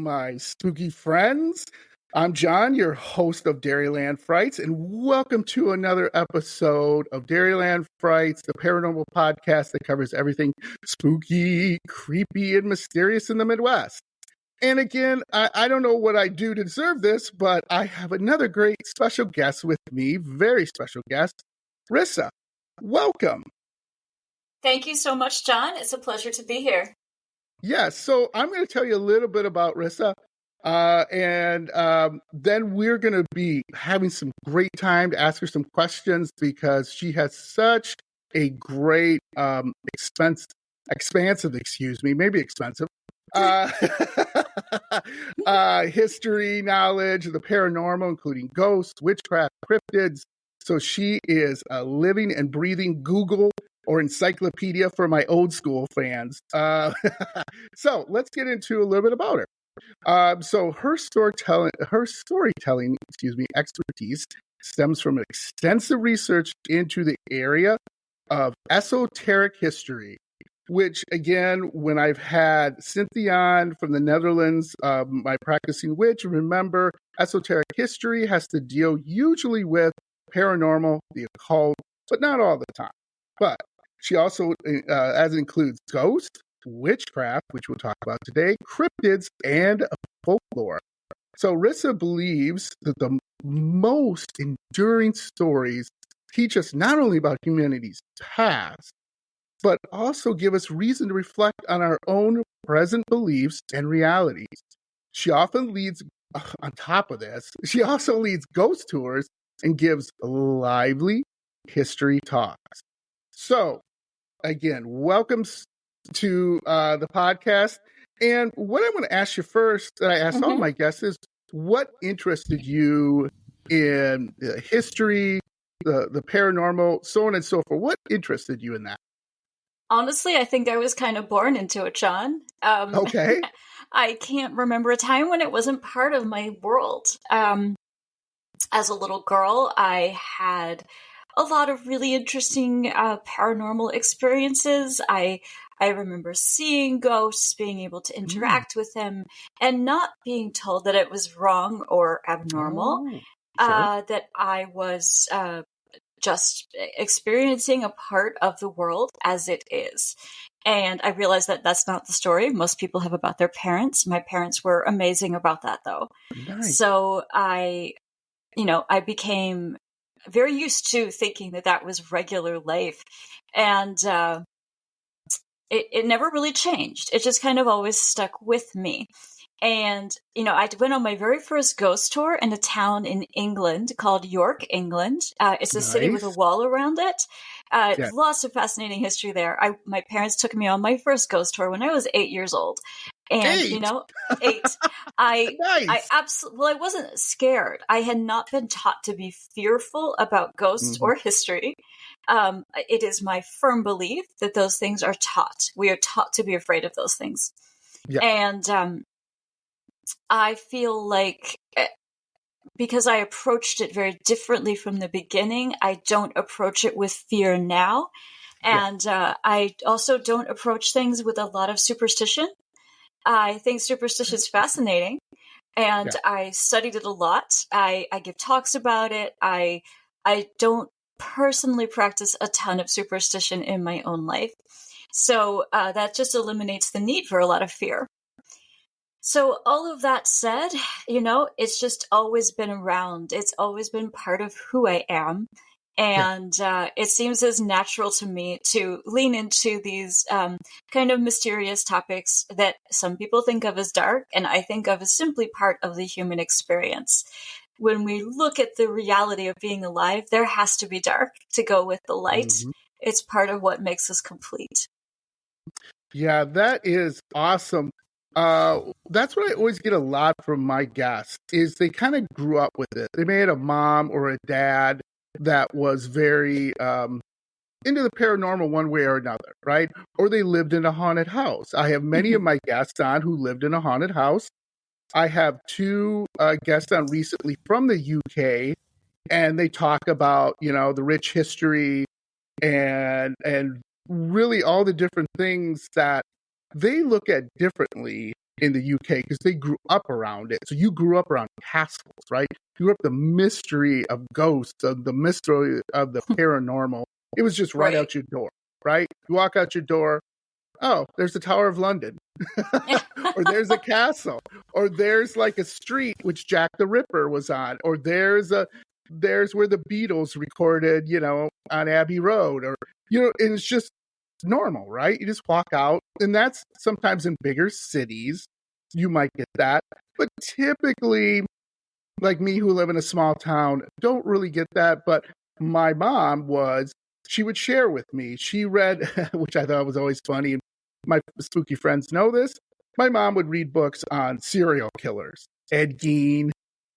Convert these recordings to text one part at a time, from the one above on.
my spooky friends. I'm John, your host of Dairyland Frights, and welcome to another episode of Dairyland Frights, the paranormal podcast that covers everything spooky, creepy, and mysterious in the Midwest. And again, I don't know what I do to deserve this, but I have another great special guest with me, very special guest, RIssa. Welcome. Thank you so much, John. It's a pleasure to be here. Yes, so I'm going to tell you a little bit about RIssa, and then we're going to be having some great time to ask her some questions because she has such a great, expensive, history knowledge of the paranormal, including ghosts, witchcraft, cryptids. So she is a living and breathing Google or encyclopedia for my old school fans. So let's get into a little bit about her. So her storytelling, expertise stems from extensive research into the area of esoteric history, which again, when I've had Cynthia on from the Netherlands, my practicing witch, remember esoteric history has to deal usually with paranormal, the occult, but not all the time. But she also as it includes ghosts, witchcraft, which we'll talk about today, cryptids, and folklore. So RIssa believes that the most enduring stories teach us not only about humanity's past, but also give us reason to reflect on our own present beliefs and realities. She often leads, on top of this, she also leads ghost tours and gives lively history talks. So, again, welcome to the podcast. And what I want to ask you first, that I asked all my guests, is what interested you in history, the paranormal, so on and so forth? What interested you in that? Honestly, I think I was kind of born into it, John. Okay. I can't remember a time when it wasn't part of my world. As a little girl, I had a lot of really interesting paranormal experiences. I remember seeing ghosts, being able to interact with them, and not being told that it was wrong or abnormal, that I was just experiencing a part of the world as it is. And I realized that that's not the story most people have about their parents. My parents were amazing about that, though. Nice. So I became very used to thinking that that was regular life. And it never really changed. It just kind of always stuck with me. And, I went on my very first ghost tour in a town in England called York, England. It's a city with a wall around it. Lots of fascinating history there. My parents took me on my first ghost tour when I was 8 years old. And, 8. 8. I absolutely, I wasn't scared. I had not been taught to be fearful about ghosts or history. It is my firm belief that those things are taught. We are taught to be afraid of those things. Yeah. And I feel like because I approached it very differently from the beginning, I don't approach it with fear now. And I also don't approach things with a lot of superstition. I think superstition is fascinating, and I studied it a lot. I give talks about it. I don't personally practice a ton of superstition in my own life. So that just eliminates the need for a lot of fear. So all of that said, it's just always been around. It's always been part of who I am. And it seems as natural to me to lean into these kind of mysterious topics that some people think of as dark, and I think of as simply part of the human experience. When we look at the reality of being alive, there has to be dark to go with the light. It's part of what makes us complete. Yeah, that is awesome. That's what I always get a lot from my guests, is they kind of grew up with it. They may have a mom or a dad that was very into the paranormal one way or another, right? Or they lived in a haunted house. I have many of my guests on who lived in a haunted house. I have 2 guests on recently from the UK, and they talk about, the rich history and really all the different things that they look at differently in the UK because they grew up around it. So you grew up around castles, right? You grew up the mystery of ghosts, of the mystery of the paranormal. It was just right out your door, right? You walk out your door, oh, there's the Tower of London, or there's a castle, or there's like a street which Jack the Ripper was on, or there's where the Beatles recorded, on Abbey Road, or and it's just normal, right? You just walk out, and that's sometimes in bigger cities you might get that, but typically, like me who live in a small town, don't really get that. But my mom she would share with me. She read, which I thought was always funny, and my spooky friends know this. My mom would read books on serial killers, Ed Gein,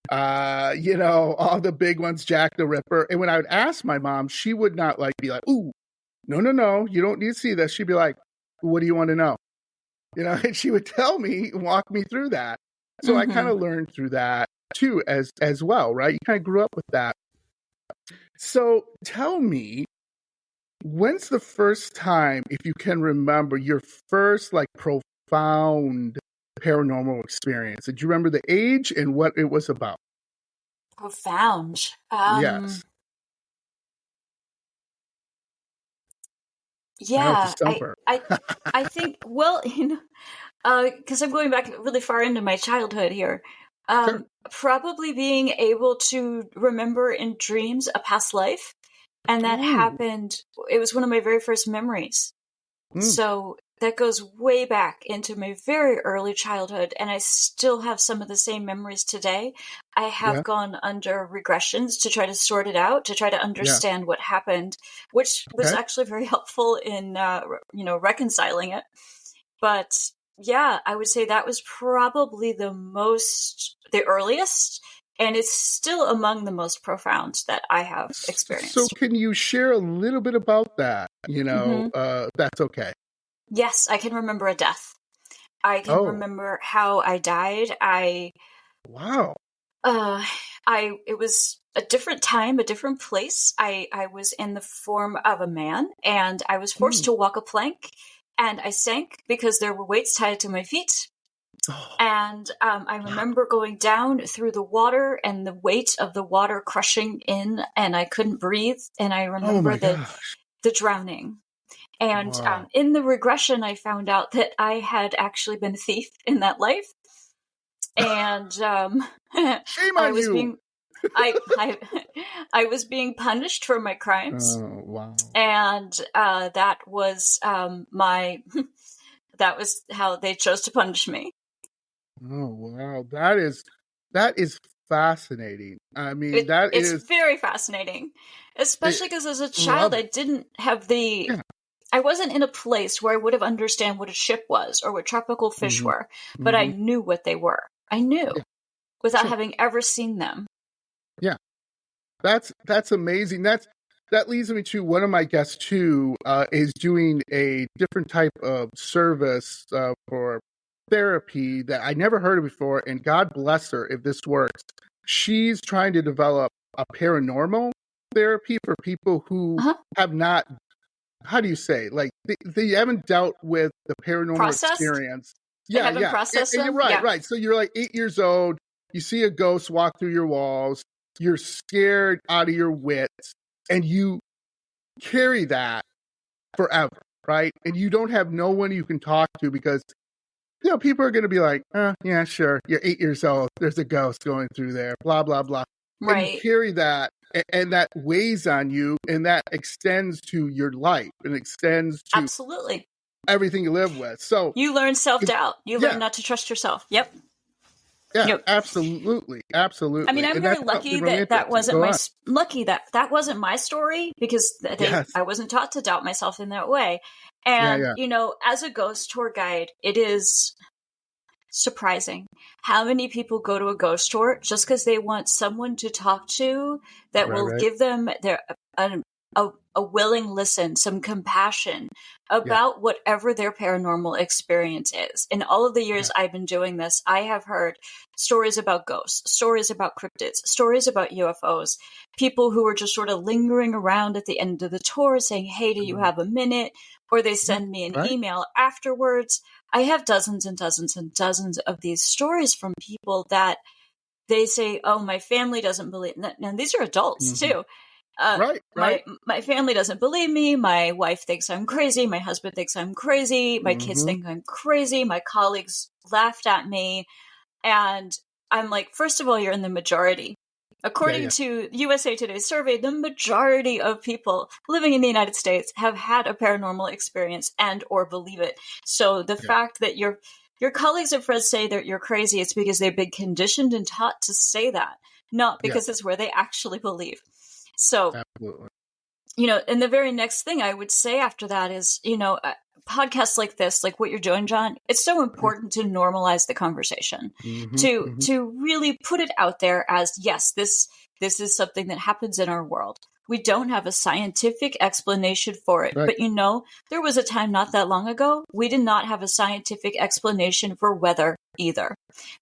all the big ones, Jack the Ripper. And when I would ask my mom, she would not be like, ooh, no, you don't need to see this. She'd be like, what do you want to know? And she would tell me, walk me through that. So I kind of learned through that too, as well, right? You kind of grew up with that. So tell me, when's the first time, if you can remember, your first profound paranormal experience? Did you remember the age and what it was about? Profound. Yes. Yeah, I think, well, because I'm going back really far into my childhood here. Sure. Probably being able to remember in dreams a past life. And that happened, it was one of my very first memories. So that goes way back into my very early childhood, and I still have some of the same memories today. I have gone under regressions to try to sort it out, to try to understand what happened, which was actually very helpful in, reconciling it. But yeah, I would say that was probably the earliest, and it's still among the most profound that I have experienced. So can you share a little bit about that? That's okay. Yes, I can remember a death. I can remember how I died. Wow. It was a different time, a different place. I was in the form of a man, and I was forced to walk a plank, and I sank because there were weights tied to my feet. And I remember going down through the water and the weight of the water crushing in, and I couldn't breathe. And I remember the drowning. And in the regression, I found out that I had actually been a thief in that life. And shame on you. I was being punished for my crimes. Oh, wow. And that was that was how they chose to punish me. Oh, wow. That is fascinating. I mean, it's very fascinating, especially because as a child, I didn't have I wasn't in a place where I would have understand what a ship was or what tropical fish were, but I knew what they were. I knew without having ever seen them. Yeah. That's amazing. That leads me to one of my guests too, is doing a different type of service for therapy that I never heard of before, and God bless her if this works. She's trying to develop a paranormal therapy for people who have not, how do you say, they haven't dealt with the paranormal experience. They haven't processed them. Right. So you're 8 years old, you see a ghost walk through your walls, you're scared out of your wits, and you carry that forever, right? And you don't have no one you can talk to because people are going to be like, yeah, sure, you're 8 years old, there's a ghost going through there, blah, blah, blah. Right. And you carry that, and that weighs on you, and that extends to your life, and extends to absolutely everything you live with. So you learn self-doubt. You learn not to trust yourself. Yep. Yeah, absolutely. I mean, I'm very lucky that wasn't my story, because I wasn't taught to doubt myself in that way. And, as a ghost tour guide, it is surprising how many people go to a ghost tour just because they want someone to talk to that will give them a willing listen, some compassion about whatever their paranormal experience is. In all of the years I've been doing this, I have heard stories about ghosts, stories about cryptids, stories about UFOs, people who are just sort of lingering around at the end of the tour saying, hey, do you have a minute? Or they send me an email afterwards. I have dozens and dozens and dozens of these stories from people that they say, oh, my family doesn't believe. And these are adults too. Right. My family doesn't believe me. My wife thinks I'm crazy. My husband thinks I'm crazy. My kids think I'm crazy. My colleagues laughed at me. And I'm like, first of all, you're in the majority. According to USA Today's survey, the majority of people living in the United States have had a paranormal experience and or believe it. So the fact that your colleagues and friends say that you're crazy, it's because they've been conditioned and taught to say that, not because it's where they actually believe. So, absolutely. And the very next thing I would say after that is, podcasts like this, like what you're doing, John, it's so important to normalize the conversation, to really put it out there as, yes, this is something that happens in our world. We don't have a scientific explanation for it. But, there was a time not that long ago, we did not have a scientific explanation for weather either.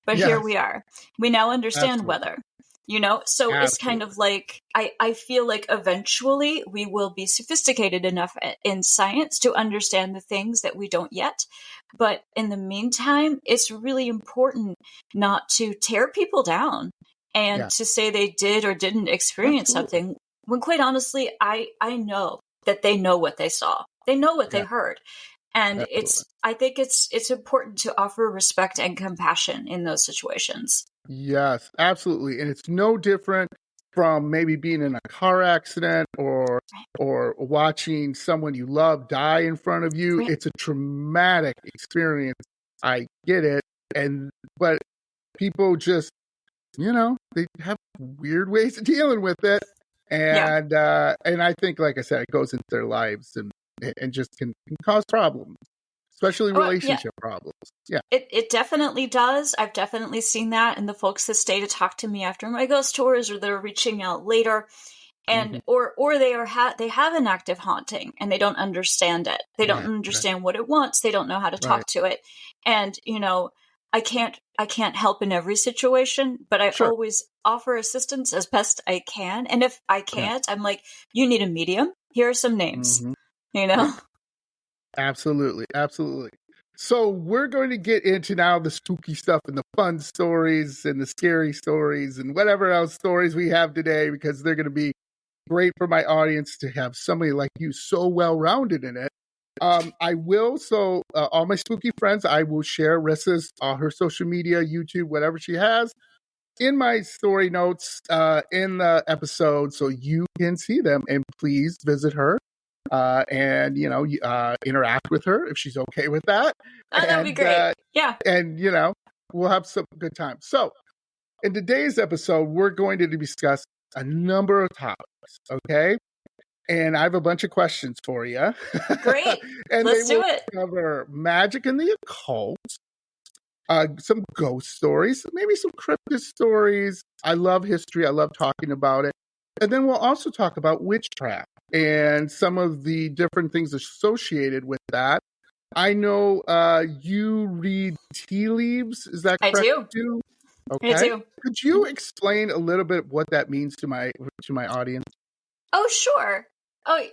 But here we are. We now understand weather. So it's kind of like, I feel like eventually we will be sophisticated enough in science to understand the things that we don't yet. But in the meantime, it's really important not to tear people down and to say they did or didn't experience something, when quite honestly, I know that they know what they saw. They know what they heard. And I think it's important to offer respect and compassion in those situations. Yes, absolutely. And it's no different from maybe being in a car accident or watching someone you love die in front of you. It's a traumatic experience. I get it. But people just, they have weird ways of dealing with it. And I think, like I said, it goes into their lives and just can cause problems. Especially relationship problems. Yeah. It definitely does. I've definitely seen that. And the folks that stay to talk to me after my ghost tours, or they're reaching out later, and or they have an active haunting and they don't understand it. They don't understand what it wants. They don't know how to talk to it. And I can't help in every situation, but I always offer assistance as best I can. And if I can't, I'm like, you need a medium. Here are some names. Absolutely. Absolutely. So we're going to get into now the spooky stuff and the fun stories and the scary stories and whatever else stories we have today, because they're going to be great for my audience to have somebody like you so well-rounded in it. I will, all my spooky friends, I will share Rissa's, her social media, YouTube, whatever she has, in my story notes in the episode, so you can see them, and please visit her. And interact with her if she's okay with that. That'd be great. And we'll have some good time. So in today's episode, we're going to discuss a number of topics. Okay. And I have a bunch of questions for you. Great. And let's do it. Cover magic and the occult, some ghost stories, maybe some cryptid stories. I love history. I love talking about it. And then we'll also talk about witchcraft and some of the different things associated with that. I know you read tea leaves. Is that correct? I do. Okay. I do. Could you explain a little bit what that means to my audience? Oh, sure. Oh,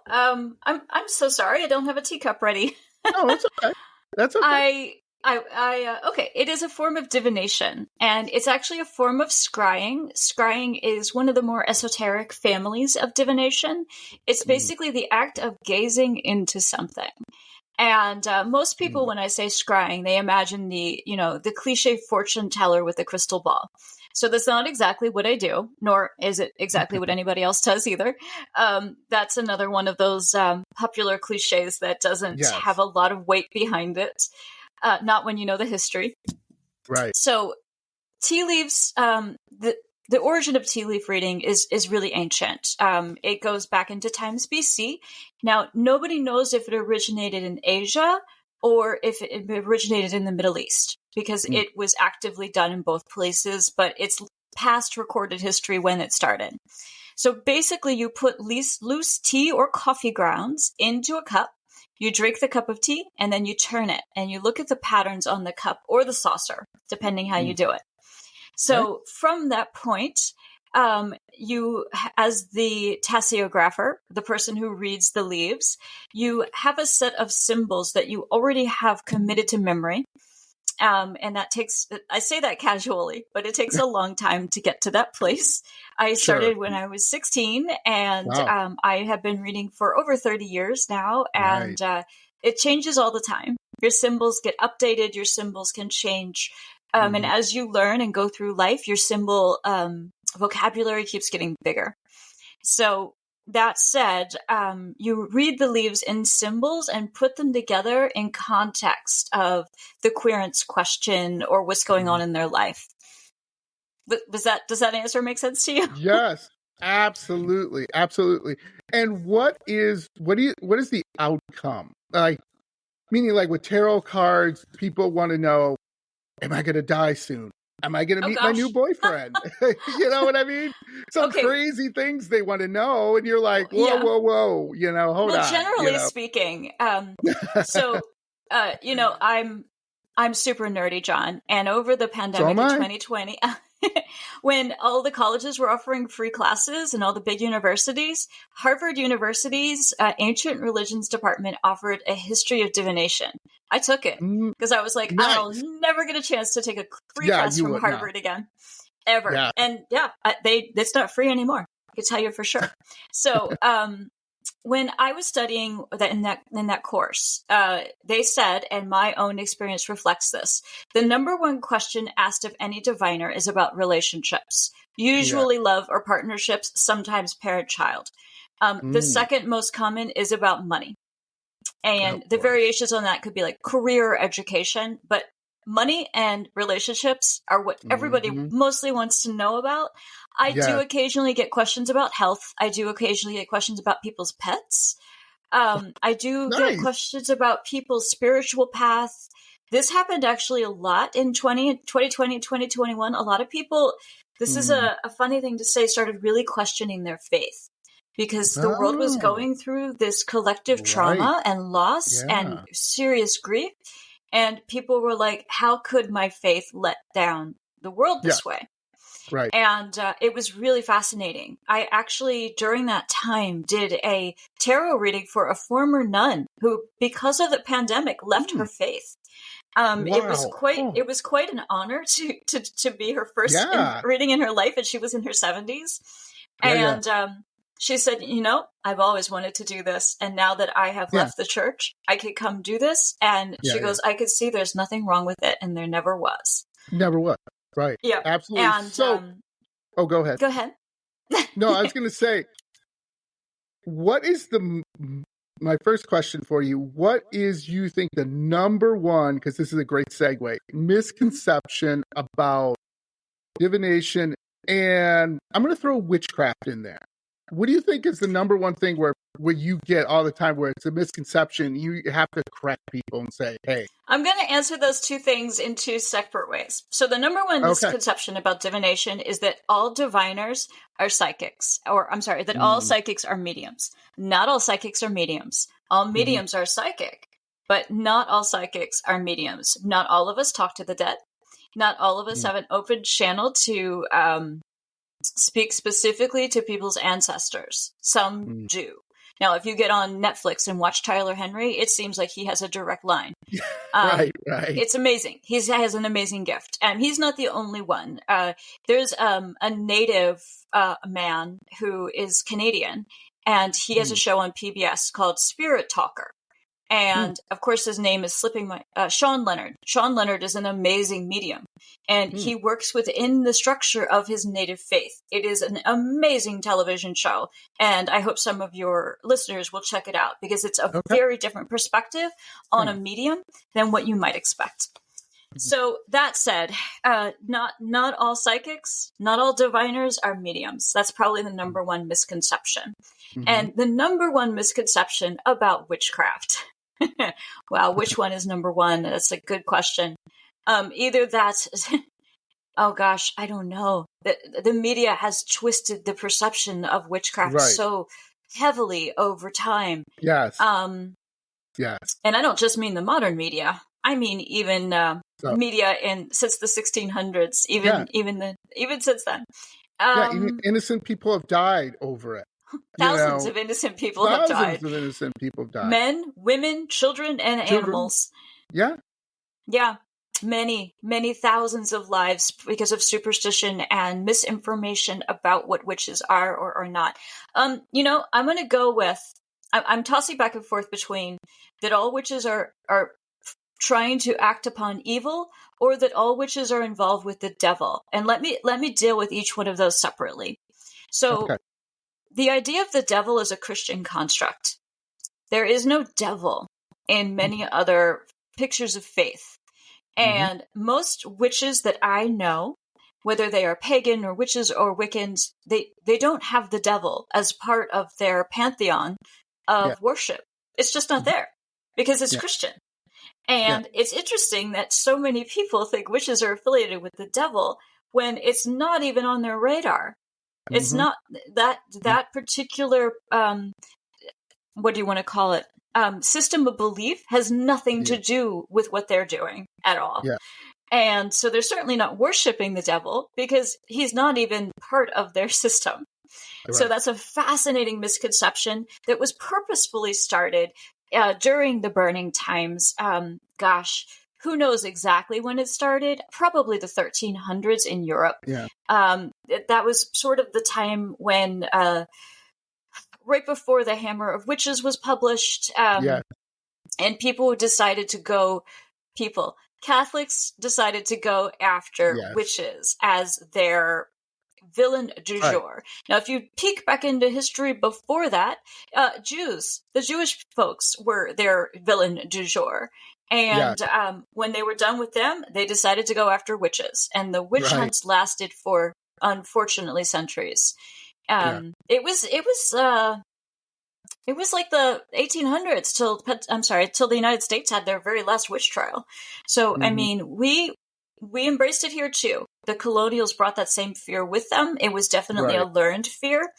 I'm so sorry. I don't have a teacup ready. No, that's okay. That's okay. Okay. It is a form of divination, and it's actually a form of scrying. Scrying is one of the more esoteric families of divination. It's basically the act of gazing into something. And most people, when I say scrying, they imagine the cliche fortune teller with a crystal ball. So that's not exactly what I do, nor is it exactly what anybody else does either. That's another one of those popular cliches that doesn't have a lot of weight behind it. Not when you know the history. Right. So tea leaves, the origin of tea leaf reading is really ancient. It goes back into times BC. Now, nobody knows if it originated in Asia or if it originated in the Middle East, because it was actively done in both places, but it's past recorded history when it started. So basically, you put loose tea or coffee grounds into a cup. You drink the cup of tea, and then you turn it, and you look at the patterns on the cup or the saucer, depending how you do it. So from that point, you, as the tasseographer, the person who reads the leaves, you have a set of symbols that you already have committed to memory. And that takes, I say that casually, but it takes a long time to get to that place. I started when I was 16, and I have been reading for over 30 years now, and it changes all the time. Your symbols get updated, your symbols can change. And as you learn and go through life, your symbol vocabulary keeps getting bigger. So that said, you read the leaves in symbols and put them together in context of the querent's question or what's going on in their life. Does that answer make sense to you? Yes, absolutely, absolutely. And what is the outcome? Like, meaning, like with tarot cards, people want to know, am I going to die soon? Am I going to meet my new boyfriend? You know what I mean? Some crazy things they want to know. And you're like, whoa, whoa, whoa, hold on. Generally speaking, I'm super nerdy, John. And over the pandemic in 2020, when all the colleges were offering free classes and all the big universities, Harvard University's Ancient Religions Department offered a history of divination. I took it because I was like, nice. I'll never get a chance to take a free class from Harvard again, ever. Yeah. And it's not free anymore. I can tell you for sure. So when I was studying in that course, they said, and my own experience reflects this, the number one question asked of any diviner is about relationships, usually love or partnerships, sometimes parent-child. The second most common is about money. And the variations on that could be like career or education, but money and relationships are what everybody mostly wants to know about. I do occasionally get questions about health. I do occasionally get questions about people's pets. I do get questions about people's spiritual path. This happened actually a lot in 2020, 2021. A lot of people, this is a funny thing to say, started really questioning their faith. Because the world was going through this collective trauma and loss and serious grief. And people were like, how could my faith let down the world this way? Right. And it was really fascinating. I actually, during that time, did a tarot reading for a former nun who, because of the pandemic, left her faith. It was quite an honor to be her first reading in her life, and she was in her 70s. She said, I've always wanted to do this. And now that I have left the church, I could come do this. And she goes, I could see there's nothing wrong with it. And there never was. Never was. Right. Yeah. Absolutely. And, go ahead. Go ahead. No, I was going to say, what is my first question for you, what is, you think, the number one, because this is a great segue, misconception about divination, and I'm going to throw witchcraft in there. What do you think is the number one thing where you get all the time where it's a misconception, you have to correct people and say, hey. I'm going to answer those two things in two separate ways. So the number one misconception about divination is that all diviners are psychics, or I'm sorry, that all psychics are mediums. Not all psychics are mediums. All mediums are psychic, but not all psychics are mediums. Not all of us talk to the dead. Not all of us have an open channel to speak specifically to people's ancestors. Some do. Now, if you get on Netflix and watch Tyler Henry, it seems like he has a direct line. Right. It's amazing. He has an amazing gift. And he's not the only one. There's a native man who is Canadian, and he has a show on PBS called Spirit Talker. And of course, his name is slipping my, Sean Leonard. Sean Leonard is an amazing medium, and he works within the structure of his native faith. It is an amazing television show, and I hope some of your listeners will check it out because it's a very different perspective on a medium than what you might expect. So that said, not all psychics, not all diviners are mediums. That's probably the number one misconception. And the number one misconception about witchcraft. Wow, which one is number one? That's a good question. Either that's, oh gosh, I don't know. The media has twisted the perception of witchcraft so heavily over time. Yes. Yes. And I don't just mean the modern media. I mean even media since the 1600s, even since then. Yeah, even Um, innocent people have died over it. You thousands know, of innocent people have died. thousands of innocent people have died. Men, women, children, and Children, animals. yeah, Yeah, many, many thousands of lives because of superstition and misinformation about what witches are or are not. I'm going to go with. I'm tossing back and forth between that all witches are trying to act upon evil, or that all witches are involved with the devil. And let me deal with each one of those separately. So, okay, the idea of the devil is a Christian construct. There is no devil in many other pictures of faith. hmm And most witches that I know, whether they are pagan or witches or Wiccans, they don't have the devil as part of their pantheon yeah, of worship. It's just not mhm, there because it's yeah, Christian. yeah, And it's interesting that so many people think witches are affiliated with the devil when it's not even on their radar. It's hmm not that particular what do you want to call it? System of belief has nothing yeah, to do with what they're doing at all. yeah, And so they're certainly not worshiping the devil because he's not even part of their system. So right, that's a fascinating misconception that was purposefully started during the burning times. Who knows exactly when it started? Probably the 1300s in Europe. yeah, That was sort of the time when, right before The Hammer of Witches was published, yeah, and Catholics decided to go after yes, witches as their villain du right, jour. Now, if you peek back into history before that, the Jewish folks were their villain du jour. yeah, And when they were done with them, they decided to go after witches. And the witch right, hunts lasted for, unfortunately, centuries. yeah, It was like the 1800s till the United States had their very last witch trial. So, I hmm mean, we embraced it here too. The colonials brought that same fear with them. It was definitely a right, learned fear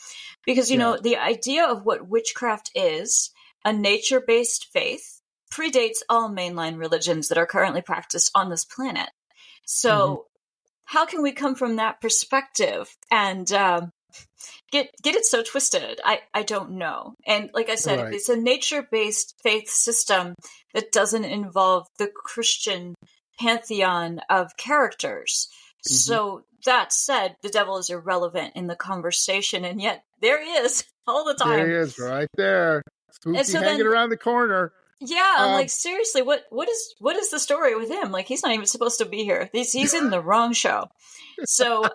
because, yes, the idea of what witchcraft is, a nature-based faith, predates all mainline religions that are currently practiced on this planet. hmm So, how can we come from that perspective and get it so twisted? I don't know. And like I said, right, it's a nature-based faith system that doesn't involve the Christian pantheon of characters. hmm So that said, the devil is irrelevant in the conversation, and yet there he is all the there time. he is, right there, And spooky so hanging then, around the corner. yeah, I'm Um, like, seriously, what is the story with him? Like, he's not even supposed to be here. He's in the wrong show. So,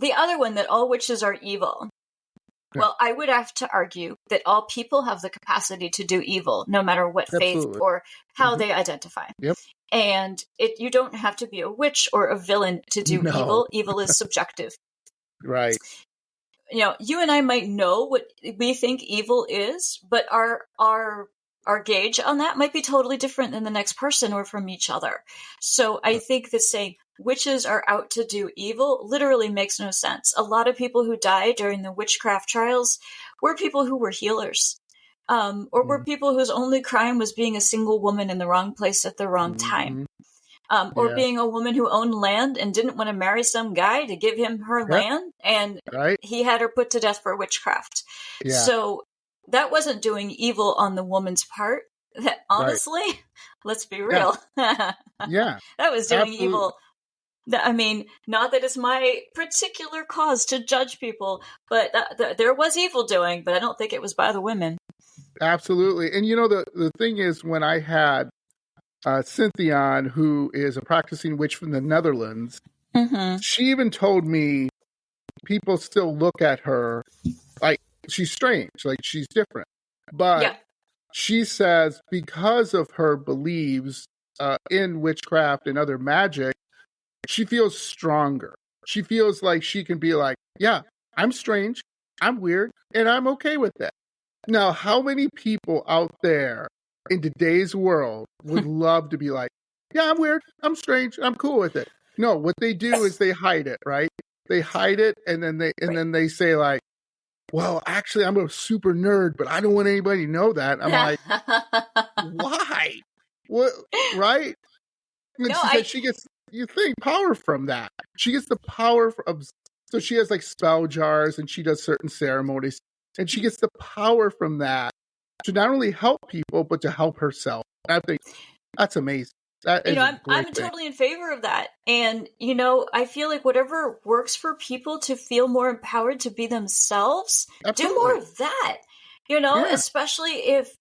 the other one, that all witches are evil. yeah, Well, I would have to argue that all people have the capacity to do evil, no matter what faith absolutely, or how hmm they identify. yep, And you don't have to be a witch or a villain to do no, evil. Evil is subjective. right, You and I might know what we think evil is, but our gauge on that might be totally different than the next person or from each other. So I think that saying witches are out to do evil literally makes no sense. A lot of people who died during the witchcraft trials were people who were healers. Or were hmm people whose only crime was being a single woman in the wrong place at the wrong time. hmm Or yeah, being a woman who owned land and didn't want to marry some guy to give him her yep, land, and right, he had her put to death for witchcraft. yeah, So that wasn't doing evil on the woman's part. That, right, honestly, let's be yeah, real, that yeah, was doing absolutely, evil. I mean, not that it's my particular cause to judge people, but there was evil doing, but I don't think it was by the women. absolutely. And the thing is, when I had Cynthia, who is a practicing witch from the Netherlands, Mm-hmm. she even told me people still look at her like she's strange, like she's different. But Yeah. she says because of her beliefs in witchcraft and other magic, she feels stronger. She feels like she can be like, yeah, I'm strange, I'm weird, and I'm okay with that. Now, how many people out there in today's world would love to be like, yeah, I'm weird, I'm strange, I'm cool with it? No, what they do is they hide it, right? They hide it, and then Right. they say like, well, actually, I'm a super nerd, but I don't want anybody to know that. I'm like, why? What? Right? And No, she said she gets, you think, power from that. She gets the power of So she has like spell jars and she does certain ceremonies, and she gets the power from that to not only help people, but to help herself. I think that's amazing. That is a great I'm thing. totally in favor of that. And, I feel like whatever works for people to feel more empowered to be themselves, Absolutely. do more of that. Especially if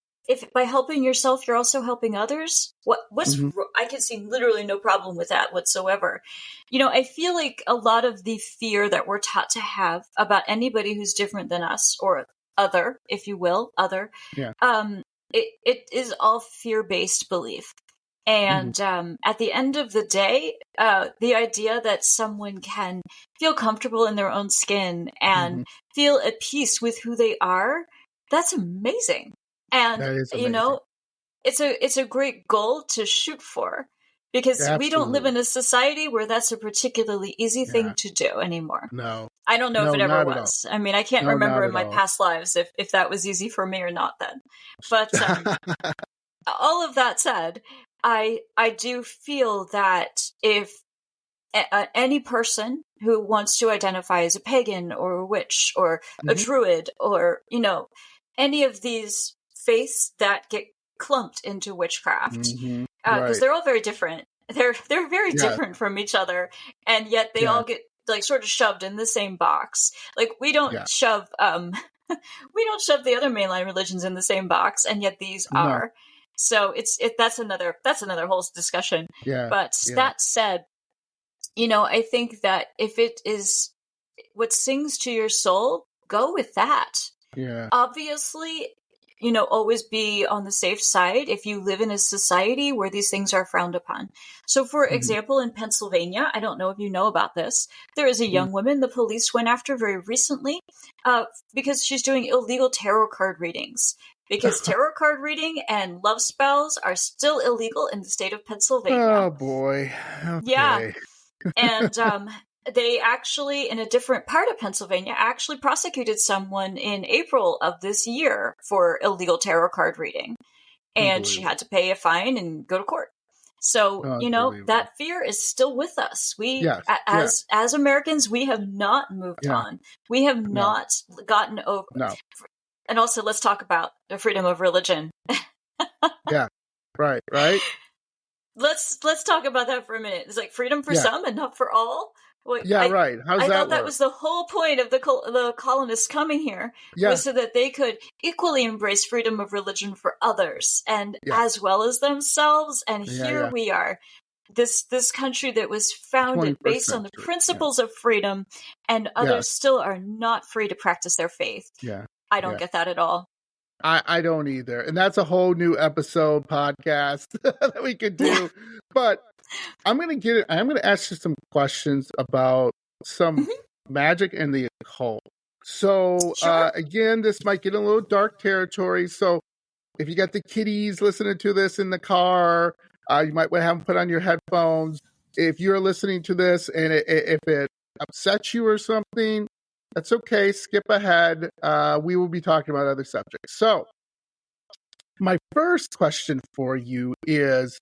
by helping yourself, you're also helping others. I can see literally no problem with that whatsoever. I feel like a lot of the fear that we're taught to have about anybody who's different than us, or other, if you will, it is all fear-based belief. And at the end of the day, the idea that someone can feel comfortable in their own skin and feel at peace with who they are, that's amazing. And, that is amazing. It's a great goal to shoot for, because we don't live in a society where that's a particularly easy thing to do anymore. No. I don't know if it ever not was. I mean, I can't remember in my past lives if that was easy for me or not then. But all of that said, I do feel that if any person who wants to identify as a pagan or a witch or a druid or, any of these faiths that get clumped into witchcraft, because they're all very different. They're very different from each other, and yet they all get like sort of shoved in the same box. Like we don't shove we don't shove the other mainline religions in the same box, and yet these are. So that's another whole discussion. But that said, I think that if it is what sings to your soul, go with that. Obviously, always be on the safe side if you live in a society where these things are frowned upon. So, for example, in Pennsylvania, I don't know if you know about this, there is a young woman the police went after very recently because she's doing illegal tarot card readings. Because tarot card reading and love spells are still illegal in the state of Pennsylvania. Oh, boy. Okay. Yeah. And they actually, in a different part of Pennsylvania, actually prosecuted someone in April of this year for illegal tarot card reading. And she had to pay a fine and go to court. So, that fear is still with us. We, as Americans, we have not moved on. We have not gotten over. No. And also, let's talk about the freedom of religion. Right. Let's talk about that for a minute. It's like freedom for some and not for all. Right. How's that I thought that work? was the whole point of the colonists coming here, was so that they could equally embrace freedom of religion for others and as well as themselves. And here we are, this country that was founded based on the principles of freedom, and others still are not free to practice their faith. I don't get that at all. I don't either. And that's a whole new episode podcast that we could do. But I'm going to ask you some questions about some magic and the occult. So, again, this might get a little dark territory. So if you got the kiddies listening to this in the car, you might want to have them put on your headphones. If you're listening to this and if it upsets you or something, that's okay. Skip ahead. We will be talking about other subjects. So, my first question for you is,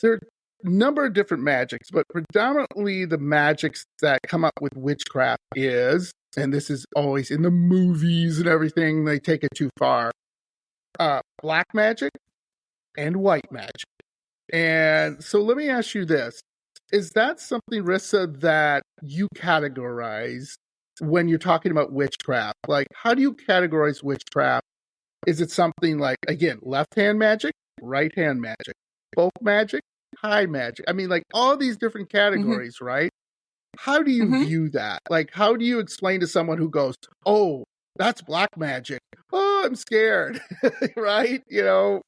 there are a number of different magics, but predominantly the magics that come up with witchcraft is, and this is always in the movies and everything, they take it too far, black magic and white magic. And so let me ask you this. Is that something, Rissa, that you categorize when you're talking about witchcraft? Like, how do you categorize witchcraft? Is it something like, again, left-hand magic, right-hand magic, folk magic, high magic? I mean, like all these different categories, right? How do you view that? Like, how do you explain to someone who goes, oh, that's black magic. Oh, I'm scared, right?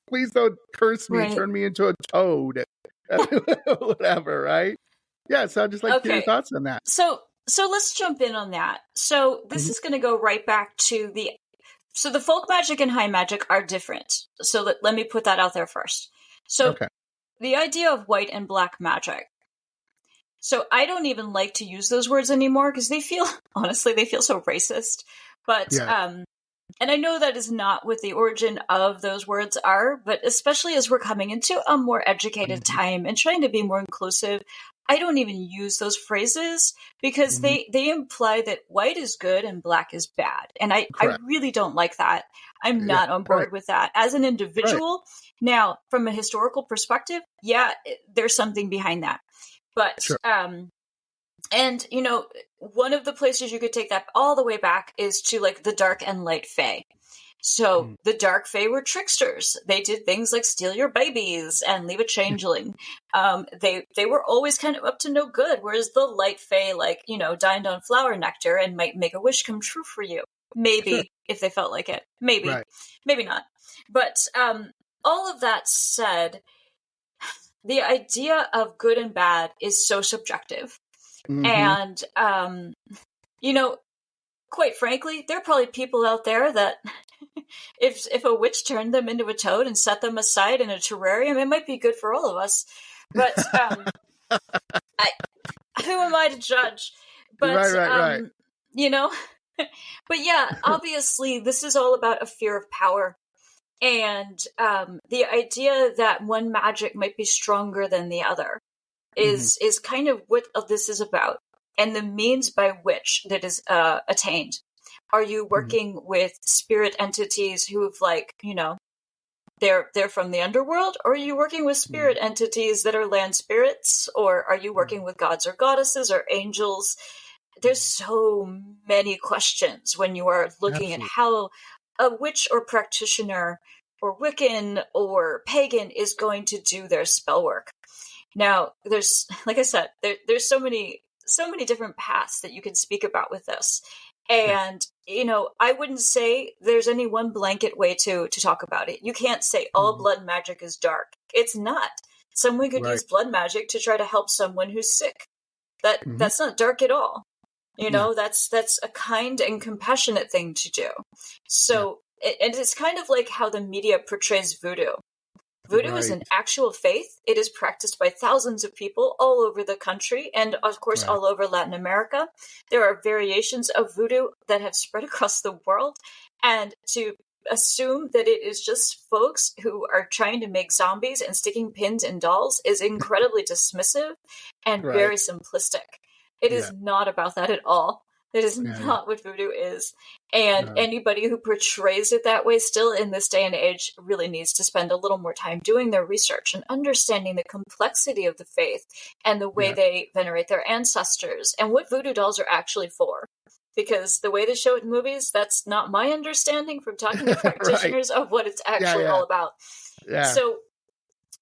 Please don't curse me and turn me into a toad, whatever, right? Yeah, so I'd just like to hear your thoughts on that. So let's jump in on that. So this is going to go right back to so the folk magic and high magic are different. So let me put that out there first. So the idea of white and black magic. So I don't even like to use those words anymore because honestly, they feel so racist. But, and I know that is not what the origin of those words are, but especially as we're coming into a more educated time and trying to be more inclusive, I don't even use those phrases because they imply that white is good and black is bad. And I really don't like that. I'm not on board with that. As an individual, now, from a historical perspective, there's something behind that. But, and, you know, one of the places you could take that all the way back is to like the dark and light fae. So the dark fae were tricksters. They did things like steal your babies and leave a changeling. They were always kind of up to no good, whereas the light fae, like, you know, dined on flower nectar and might make a wish come true for you. Maybe, if they felt like it. Maybe. Maybe not. But all of that said, the idea of good and bad is so subjective. And, you know, quite frankly, there are probably people out there that if a witch turned them into a toad and set them aside in a terrarium, it might be good for all of us. But who am I to judge? But you know, but yeah, obviously this is all about a fear of power. And the idea that one magic might be stronger than the other is kind of what this is about, and the means by which that is attained. Are you working with spirit entities who've, like, you know, they're from the underworld, or are you working with spirit entities that are land spirits, or are you working with gods or goddesses or angels? There's so many questions when you are looking at how a witch or practitioner or Wiccan or pagan is going to do their spell work. Now, there's, like I said, there's so many different paths that you can speak about with this. And, you know, I wouldn't say there's any one blanket way to talk about it. You can't say all blood magic is dark. It's not. Someone could use blood magic to try to help someone who's sick. That's not dark at all. You know, that's a kind and compassionate thing to do. So, and it's kind of like how the media portrays voodoo. Voodoo is an actual faith. It is practiced by thousands of people all over the country and, of course, all over Latin America. There are variations of voodoo that have spread across the world. And to assume that it is just folks who are trying to make zombies and sticking pins in dolls is incredibly dismissive and very simplistic. It is not about that at all. That is not what voodoo is. And anybody who portrays it that way still in this day and age really needs to spend a little more time doing their research and understanding the complexity of the faith and the way they venerate their ancestors and what voodoo dolls are actually for. Because the way they show it in movies, that's not my understanding from talking to practitioners of what it's actually all about. So,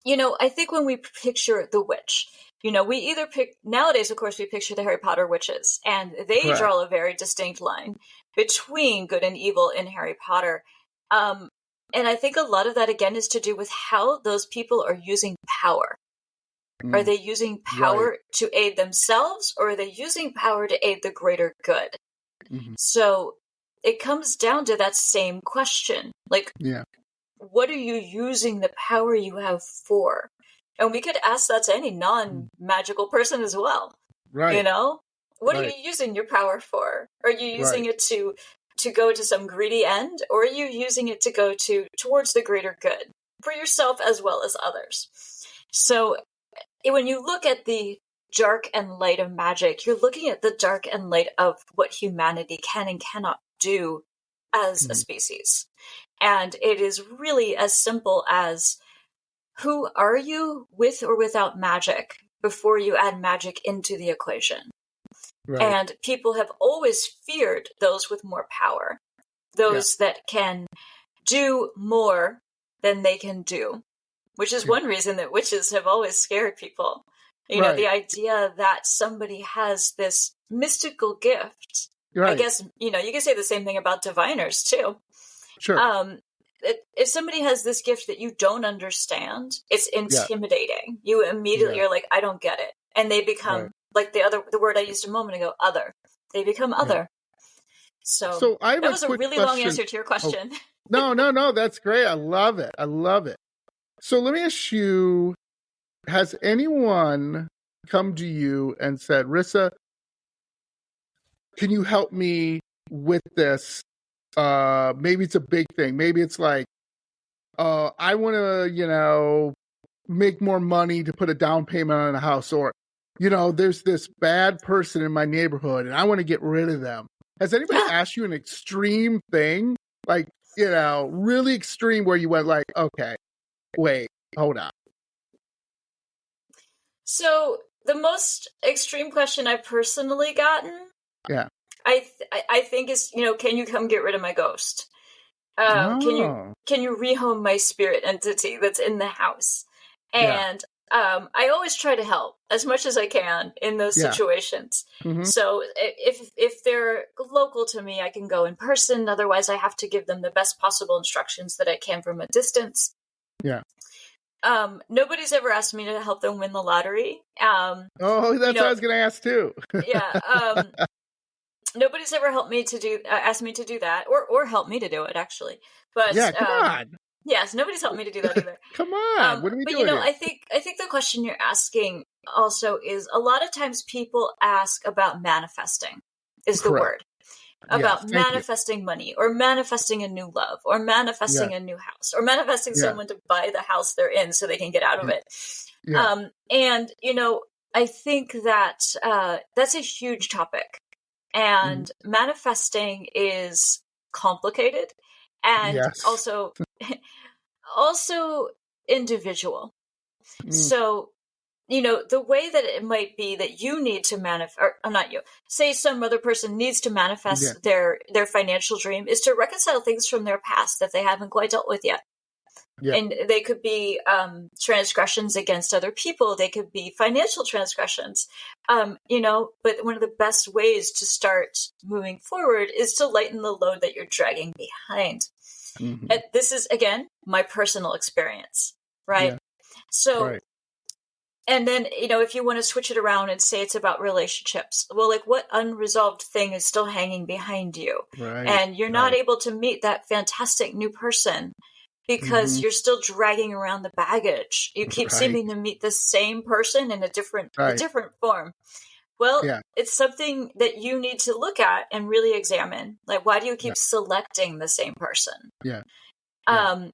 you know, I think when we picture the witch, you know, we either nowadays, of course, we picture the Harry Potter witches, and they draw a very distinct line between good and evil in Harry Potter. And I think a lot of that, again, is to do with how those people are using power. Are they using power to aid themselves, or are they using power to aid the greater good? So it comes down to that same question. Like, what are you using the power you have for? And we could ask that to any non-magical person as well. You know? What are you using your power for? Are you using it to go to some greedy end? Or are you using it to go towards the greater good? For yourself as well as others. So when you look at the dark and light of magic, you're looking at the dark and light of what humanity can and cannot do as a species. And it is really as simple as, who are you with or without magic before you add magic into the equation? And people have always feared those with more power, those that can do more than they can do, which is one reason that witches have always scared people. You know, the idea that somebody has this mystical gift. I guess, you know, you can say the same thing about diviners too. If somebody has this gift that you don't understand, it's intimidating. You immediately are like, I don't get it. And they become, like the word I used a moment ago, other. They become other. So that was a really long answer to your question. No, that's great. I love it. So let me ask you, has anyone come to you and said, Rissa, can you help me with this? Maybe it's a big thing. Maybe it's like, I want to, you know, make more money to put a down payment on a house, or there's this bad person in my neighborhood and I want to get rid of them. Has anybody asked you an extreme thing? Like, really extreme where you went like, okay, wait, hold on. So the most extreme question I've personally gotten, I think is, can you come get rid of my ghost? Can you rehome my spirit entity that's in the house? And I always try to help as much as I can in those situations. Mm-hmm. So if they're local to me, I can go in person. Otherwise, I have to give them the best possible instructions that I can from a distance. Yeah. Nobody's ever asked me to help them win the lottery. That's what I was going to ask too. Nobody's ever asked me to do that, or help me to do it actually. But come on. Yes, nobody's helped me to do that either. Come on, what are we doing? But I think the question you're asking also is a lot of times people ask about manifesting. Is the word about manifesting money, or manifesting a new love, or manifesting a new house, or manifesting someone to buy the house they're in so they can get out of it. And I think that that's a huge topic, and manifesting is complicated. And also individual. So, the way that it might be that you need to manifest, or not you, say some other person needs to manifest their financial dream, is to reconcile things from their past that they haven't quite dealt with yet. Yeah. And they could be transgressions against other people. They could be financial transgressions, but one of the best ways to start moving forward is to lighten the load that you're dragging behind. Mm-hmm. And this is, again, my personal experience, right? Yeah. So, and then, if you want to switch it around and say it's about relationships, well, like what unresolved thing is still hanging behind you? Right. And you're not able to meet that fantastic new person because you're still dragging around the baggage. You keep seeming to meet the same person in a different form. Well, it's something that you need to look at and really examine. Like, why do you keep selecting the same person? Yeah. And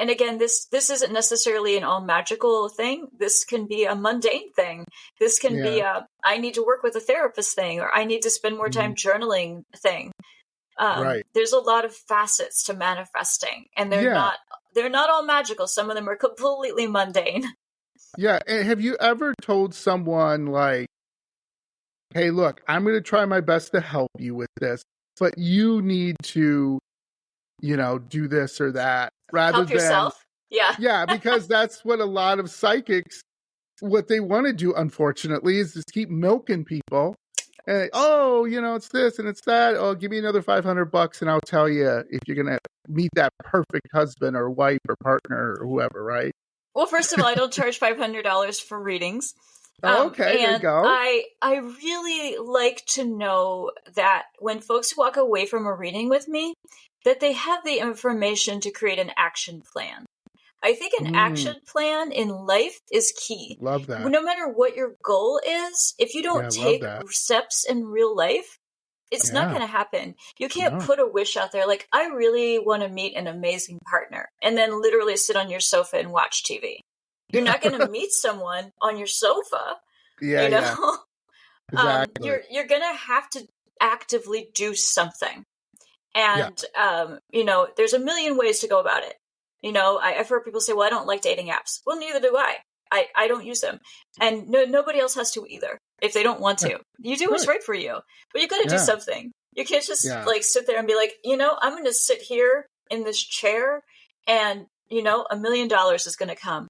again, this isn't necessarily an all magical thing. This can be a mundane thing. This can be I need to work with a therapist thing, or I need to spend more time journaling thing. There's a lot of facets to manifesting, and they're not all magical. Some of them are completely mundane. Yeah. And have you ever told someone like, hey, look, I'm going to try my best to help you with this, but you need to, do this or that rather help yourself. Yeah. Yeah, because that's what a lot of psychics, what they want to do, unfortunately, is just keep milking people. And, it's this and it's that. Oh, give me another $500 and I'll tell you if you're going to meet that perfect husband or wife or partner or whoever, right? Well, first of all, I don't charge $500 for readings. Okay, there you go. I really like to know that when folks walk away from a reading with me, that they have the information to create an action plan. I think an action plan in life is key. Love that. No matter what your goal is, if you don't take steps in real life, it's not going to happen. You can't put a wish out there like, I really want to meet an amazing partner, and then literally sit on your sofa and watch TV. You're not going to meet someone on your sofa. Yeah. Exactly. You're going to have to actively do something. And, there's a million ways to go about it. I've heard people say, well, I don't like dating apps. Well, neither do I. I don't use them. And nobody else has to either if they don't want to. You do what's right for you. But you got to do something. You can't just sit there and be like, I'm going to sit here in this chair and, $1 million is going to come.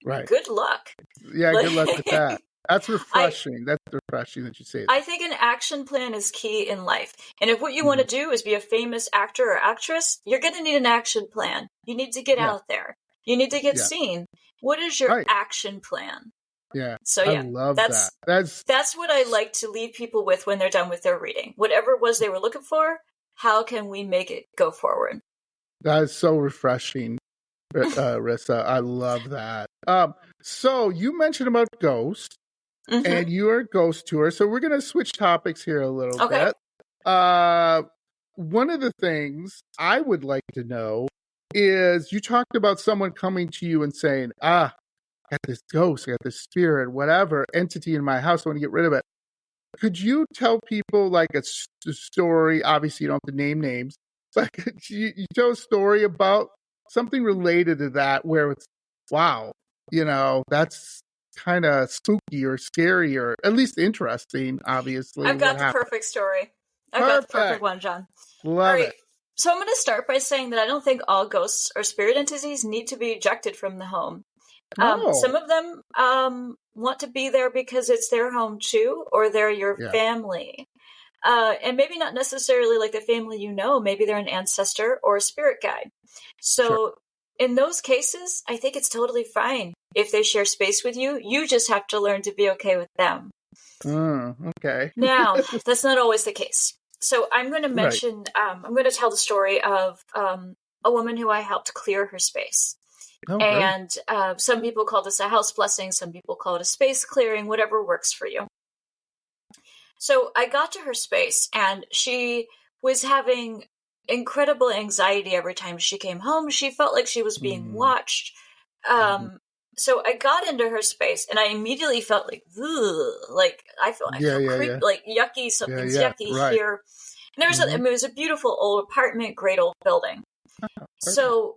Right. Good luck. Yeah, good luck with that. That's refreshing. That's refreshing that you say that. I think an action plan is key in life. And if what you want to do is be a famous actor or actress, you're going to need an action plan. You need to get out there. You need to get seen. What is your action plan? Yeah. So I love that. That's what I like to leave people with when they're done with their reading. Whatever it was they were looking for, how can we make it go forward? That is so refreshing, Rissa. I love that. So you mentioned about ghosts. Mm-hmm. And you are a ghost tour. So we're going to switch topics here a little bit. One of the things I would like to know is you talked about someone coming to you and saying, got this ghost, I got this spirit, whatever entity in my house, I want to get rid of it. Could you tell people like a story? Obviously, you don't have to name names, but could you tell a story about something related to that where it's, wow, that's kind of spooky or scary or at least interesting, obviously. I've got the perfect story. I've got the perfect one, John. Love it. So I'm going to start by saying that I don't think all ghosts or spirit entities need to be ejected from the home. Some of them want to be there because it's their home too, or they're your family. And maybe not necessarily like a family maybe they're an ancestor or a spirit guide. So in those cases, I think it's totally fine if they share space with you. You just have to learn to be okay with them. Okay. Now, that's not always the case. So I'm going to mention, I'm going to tell the story of a woman who I helped clear her space. Oh, and some people call this a house blessing. Some people call it a space clearing, whatever works for you. So I got to her space and she was having incredible anxiety every time she came home. She felt like she was being watched. So I got into her space and I immediately felt like, I felt creepy, like yucky, something's yucky here. And there was it was a beautiful old apartment, great old building. So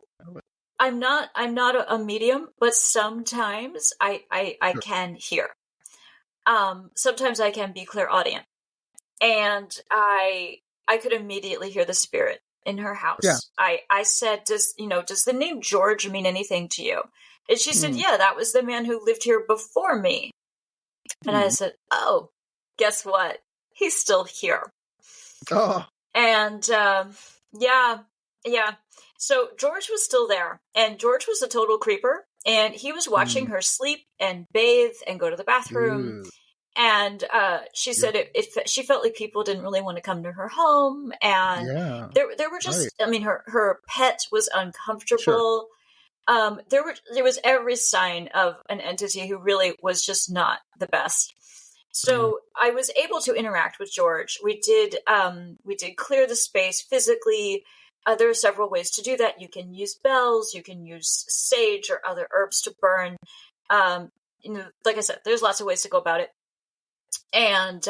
I'm not a medium, but sometimes I can hear. Sometimes I can be clairaudient, and I could immediately hear the spirit in her house. Yeah. I said, does the name George mean anything to you? And she said, yeah, that was the man who lived here before me. And I said, oh, guess what? He's still here. Oh. And yeah. So George was still there, and George was a total creeper, and he was watching her sleep and bathe and go to the bathroom. And she said she felt like people didn't really want to come to her home, and there were just, I mean, her pet was uncomfortable. There was every sign of an entity who really was just not the best. So I was able to interact with George. We did clear the space physically. There are several ways to do that. You can use bells, you can use sage or other herbs to burn. Like I said, there's lots of ways to go about it. And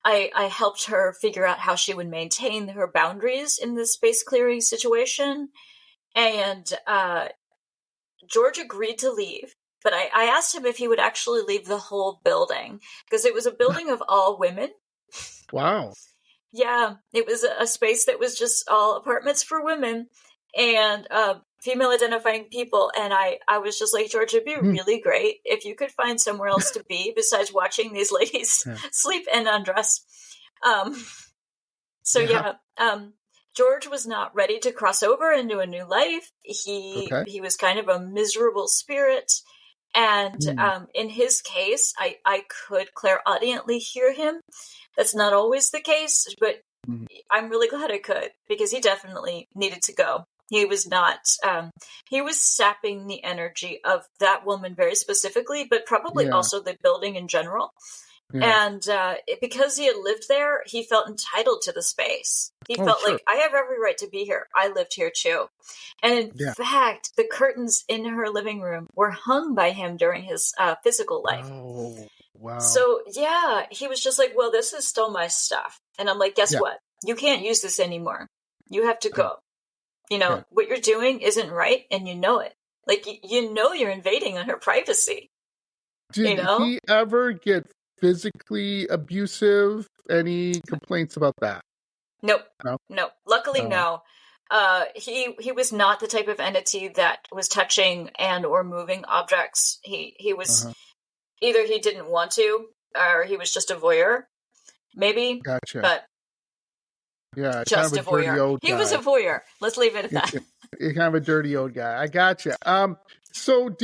I helped her figure out how she would maintain her boundaries in this space clearing situation. And George agreed to leave. But I asked him if he would actually leave the whole building, because it was a building of all women. Wow. Yeah, it was a space that was just all apartments for women and female identifying people. And I was just like, George, it'd be really great if you could find somewhere else to be besides watching these ladies sleep and undress. George was not ready to cross over into a new life. He was kind of a miserable spirit. And in his case, I could clairaudiently hear him. That's not always the case, but I'm really glad I could, because he definitely needed to go. He was not, he was sapping the energy of that woman very specifically, but probably also the building in general. Yeah. And because he had lived there, he felt entitled to the space. He felt like, I have every right to be here. I lived here too. And in fact, the curtains in her living room were hung by him during his physical life. Oh, wow. So, yeah, he was just like, well, this is still my stuff. And I'm like, guess what? You can't use this anymore. You have to go. What you're doing isn't right, and you know it. Like, you're invading on her privacy. Did he ever get physically abusive? Any complaints about that? Nope. No. Luckily, no. He was not the type of entity that was touching and or moving objects. He was either he didn't want to, or he was just a voyeur, maybe. Gotcha. But just kind of a dirty voyeur. Old guy. He was a voyeur. Let's leave it at that. You're kind of a dirty old guy. I gotcha. So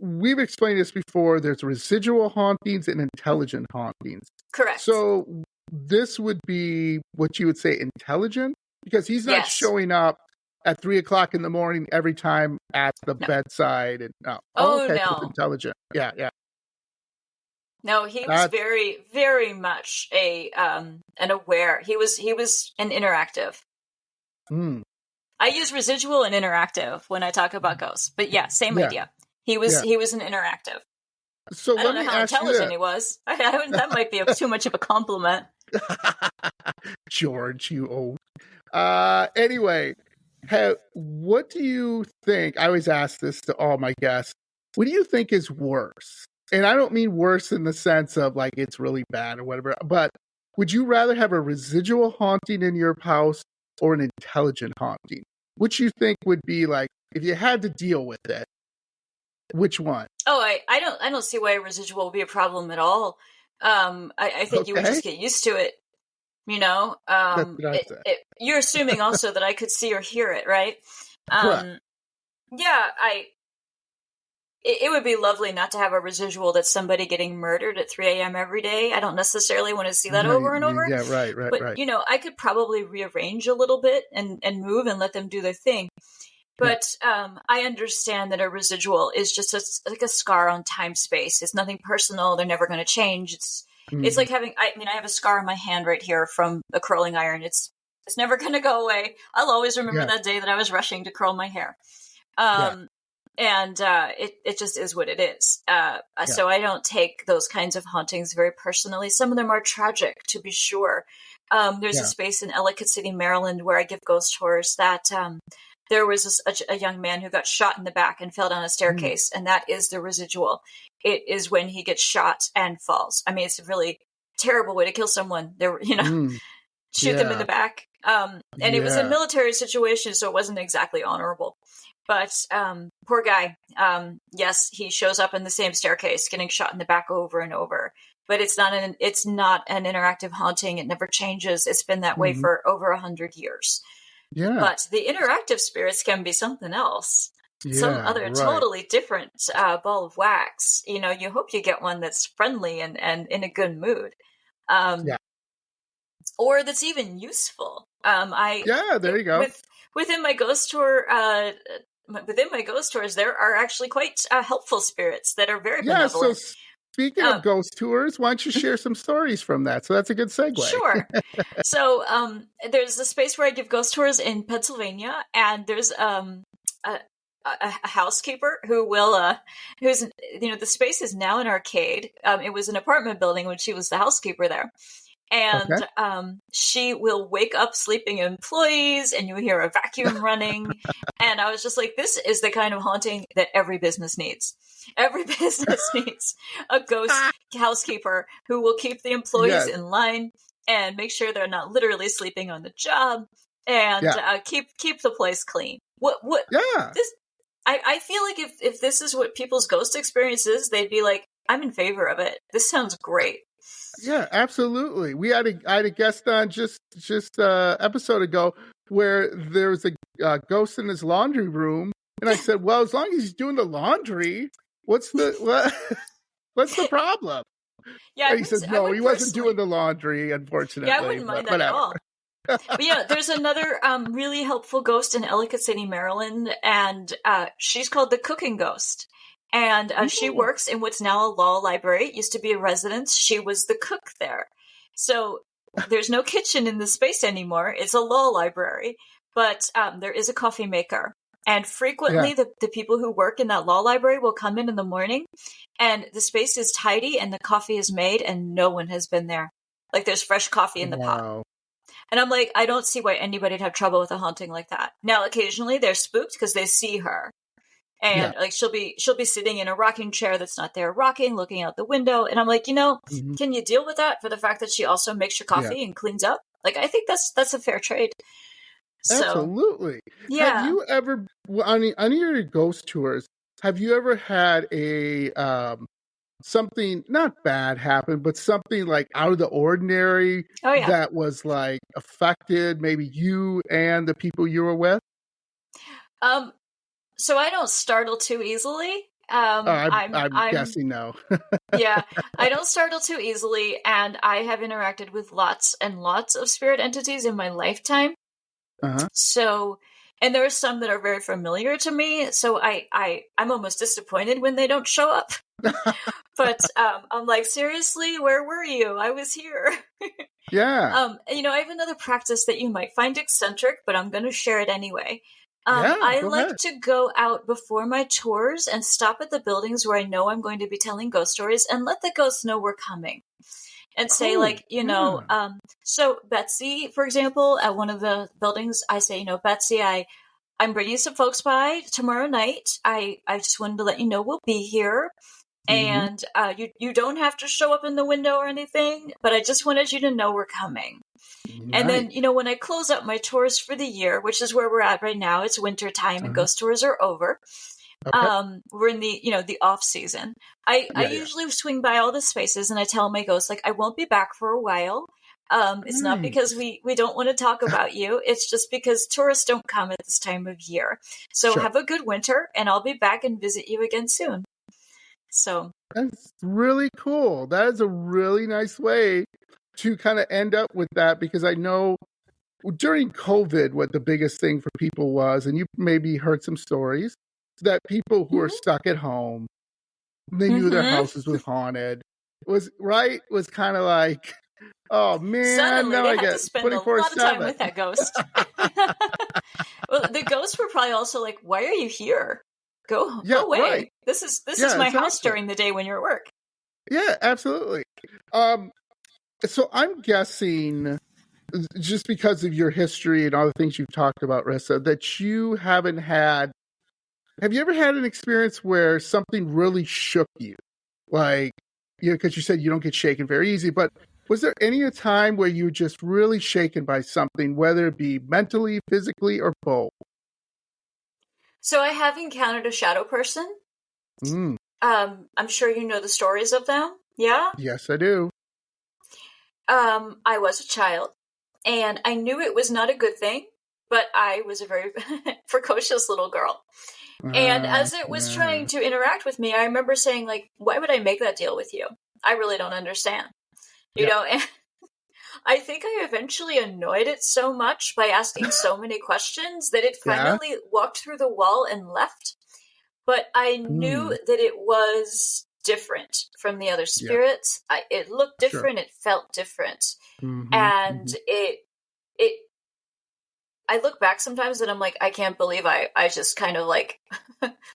we've explained this before. There's residual hauntings and intelligent hauntings. Correct. So this would be what you would say intelligent, because he's not showing up at 3:00 in the morning every time at the bedside. And no. No. Intelligent. Yeah. No, he was very, very much an aware. He was an interactive. I use residual and interactive when I talk about ghosts, but same idea. He was an interactive. So I don't know how intelligent he was. That might be too much of a compliment. George, you old. Anyway, what do you think? I always ask this to all my guests. What do you think is worse? And I don't mean worse in the sense of like it's really bad or whatever, but would you rather have a residual haunting in your house or an intelligent haunting? Which you think would be like, if you had to deal with it, which one? Oh, I don't see why a residual would be a problem at all. I think you would just get used to it. You know, you're assuming also that I could see or hear it, right? Yeah, it would be lovely not to have a residual that's somebody getting murdered at 3 a.m. every day. I don't necessarily want to see that over and over. Yeah, right. But, you know, I could probably rearrange a little bit and move and let them do their thing. But I understand that a residual is just like a scar on time-space. It's nothing personal. They're never going to change. It's like having, I have a scar on my hand right here from a curling iron. It's never going to go away. I'll always remember that day that I was rushing to curl my hair. And it just is what it is. So I don't take those kinds of hauntings very personally. Some of them are tragic, to be sure. There's a space in Ellicott City, Maryland, where I give ghost tours that there was a young man who got shot in the back and fell down a staircase, and that is the residual. It is when he gets shot and falls. I mean, it's a really terrible way to kill someone. Shoot them in the back. And it was a military situation, so it wasn't exactly honorable. But poor guy, yes, he shows up in the same staircase, getting shot in the back over and over. But it's not an interactive haunting. It never changes. It's been that way for over 100 years. Yeah. But the interactive spirits can be something else. Some other totally different ball of wax. You know, you hope you get one that's friendly and in a good mood. Or that's even useful. There you go. Within my ghost tour, within my ghost tours, there are actually quite helpful spirits that are very benevolent. So speaking of ghost tours, why don't you share some stories from that? So that's a good segue. Sure. So there's a space where I give ghost tours in Pennsylvania, and there's a housekeeper who will, the space is now an arcade. It was an apartment building when she was the housekeeper there. And she will wake up sleeping employees, and you hear a vacuum running. And I was just like, this is the kind of haunting that every business needs. Every business needs a ghost housekeeper who will keep the employees in line and make sure they're not literally sleeping on the job, and keep the place clean. I feel like if this is what people's ghost experience is, they'd be like, I'm in favor of it. This sounds great. Yeah, absolutely. I had a guest on just episode ago where there was a ghost in his laundry room, and I said, "Well, as long as he's doing the laundry, what's the problem?" Yeah, and he says, "No, he wasn't doing the laundry, unfortunately." Yeah, I wouldn't mind that at all. But yeah, there's another really helpful ghost in Ellicott City, Maryland, and she's called the Cooking Ghost. And she works in what's now a law library. It used to be a residence. She was the cook there. So there's no kitchen in the space anymore. It's a law library. But there is a coffee maker. And frequently the people who work in that law library will come in the morning, and the space is tidy and the coffee is made and no one has been there. Like there's fresh coffee in the pot. And I'm like, I don't see why anybody'd have trouble with a haunting like that. Now, occasionally they're spooked because they see her. And like she'll be sitting in a rocking chair that's not there rocking, looking out the window. And I'm like, can you deal with that for the fact that she also makes your coffee and cleans up? Like, I think that's a fair trade. Absolutely. Yeah. Have you ever, on your ghost tours, have you ever had a something not bad happen, but something like out of the ordinary that was like affected maybe you and the people you were with? So I don't startle too easily. I'm guessing no. Yeah, I don't startle too easily, and I have interacted with lots and lots of spirit entities in my lifetime. So, and there are some that are very familiar to me. So I'm almost disappointed when they don't show up. But I'm like, seriously, where were you? I was here. Yeah. I have another practice that you might find eccentric, but I'm going to share it anyway. Yeah, I go like ahead. to go out before my tours and stop at the buildings where I know I'm going to be telling ghost stories and let the ghosts know we're coming. And say, Cool. like, Yeah. so Betsy, for example, at one of the buildings, I say, Betsy, I'm bringing some folks by tomorrow night. I just wanted to let you know we'll be here. Mm-hmm. And you don't have to show up in the window or anything, but I just wanted you to know we're coming. And Nice. then, when I close up my tours for the year, which is where we're at right now, it's winter time and Uh-huh. ghost tours are over. Okay. We're in the, the off season. I Yeah, yeah. usually swing by all the spaces and I tell my ghosts, like, I won't be back for a while. It's not because Nice. we don't want to talk about you. It's just because tourists don't come at this time of year. So Sure. have a good winter and I'll be back and visit you again soon. So That's really cool. That is a really nice way to kind of end up with that, because I know during COVID, what the biggest thing for people was, and you maybe heard some stories, that people who are mm-hmm. stuck at home, they knew their Mm-hmm. houses was haunted. Was kind of like, oh man, Suddenly now they I had get to spend a lot of time 24/7. with that ghost. Well, the ghosts were probably also like, why are you here? Go Yeah, right. away. This is Yeah, my house exactly. during the day when you're at work. Yeah, absolutely. So I'm guessing, just because of your history and all the things you've talked about, Rissa, that you haven't had. Have you ever had an experience where something really shook you? Like, because you said you don't get shaken very easy, but was there any time where you were just really shaken by something, whether it be mentally, physically, or both? So I have encountered a shadow person. Mm, I'm sure you know the stories of them. Yeah. yes, I do. I was a child and I knew it was not a good thing, but I was a very precocious little girl. And as it was trying Yeah. to interact with me, I remember saying, like, why would I make that deal with you? I really don't understand. Yeah. And I think I eventually annoyed it so much by asking so many questions that it Yeah. finally walked through the wall and left. But I knew Mm, that it was different from the other yeah. spirits. It looked Sure. different. It felt different. Mm-hmm, And mm-hmm. it, I look back sometimes and I'm like, I can't believe I just kind of like